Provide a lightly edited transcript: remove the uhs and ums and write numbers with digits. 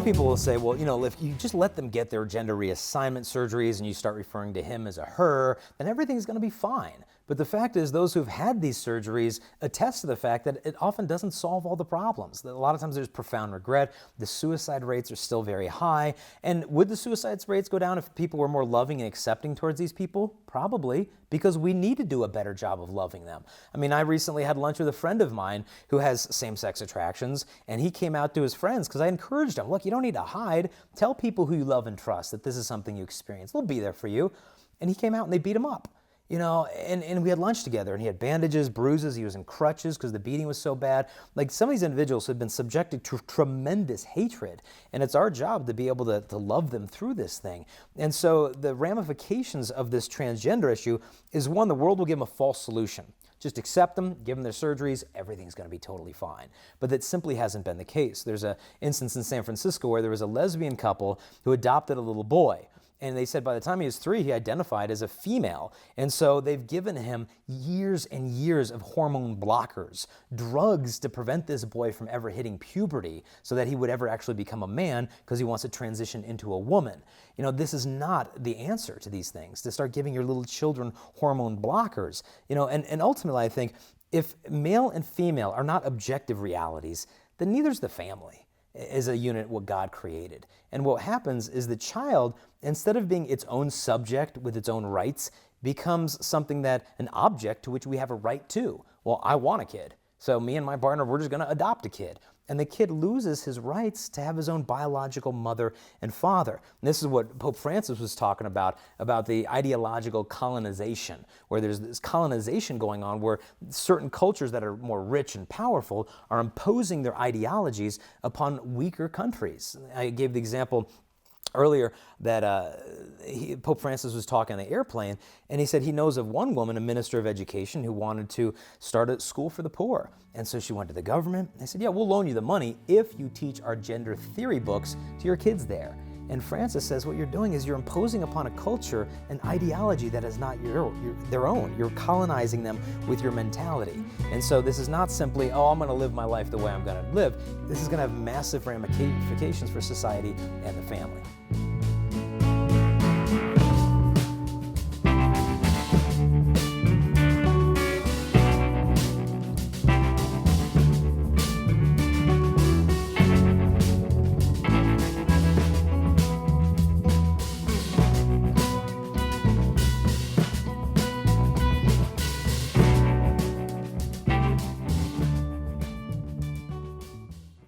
Some people will say, well, if you just let them get their gender reassignment surgeries and you start referring to him as a her, then everything's going to be fine. But the fact is, those who've had these surgeries attest to the fact that it often doesn't solve all the problems. A lot of times there's profound regret. The suicide rates are still very high. And would the suicide rates go down if people were more loving and accepting towards these people? Probably, because we need to do a better job of loving them. I mean, I recently had lunch with a friend of mine who has same-sex attractions, and he came out to his friends because I encouraged him, look, you don't need to hide. Tell people who you love and trust that this is something you experience. They'll be there for you. And he came out and they beat him up. And we had lunch together, and he had bandages, bruises, he was in crutches because the beating was so bad. Like, some of these individuals have been subjected to tremendous hatred, and it's our job to be able to love them through this thing. And so the ramifications of this transgender issue is, one, the world will give them a false solution. Just accept them, give them their surgeries, everything's going to be totally fine. But that simply hasn't been the case. There's an instance in San Francisco where there was a lesbian couple who adopted a little boy. And they said by the time he was 3, he identified as a female. And so they've given him years and years of hormone blockers, drugs to prevent this boy from ever hitting puberty so that he would ever actually become a man because he wants to transition into a woman. This is not the answer to these things, to start giving your little children hormone blockers. And ultimately, I think if male and female are not objective realities, then neither's the family is a unit what God created. And what happens is the child, instead of being its own subject with its own rights, becomes something an object to which we have a right to. Well, I want a kid, so me and my partner, we're just going to adopt a kid. And the kid loses his rights to have his own biological mother and father. And this is what Pope Francis was talking about the ideological colonization, where there's this colonization going on where certain cultures that are more rich and powerful are imposing their ideologies upon weaker countries. I gave the example earlier that Pope Francis was talking on the airplane, and he said he knows of one woman, a minister of education, who wanted to start a school for the poor. And so she went to the government. They said, yeah, we'll loan you the money if you teach our gender theory books to your kids there. And Francis says what you're doing is you're imposing upon a culture an ideology that is not their own. You're colonizing them with your mentality. And so this is not simply, I'm going to live my life the way I'm going to live. This is going to have massive ramifications for society and the family.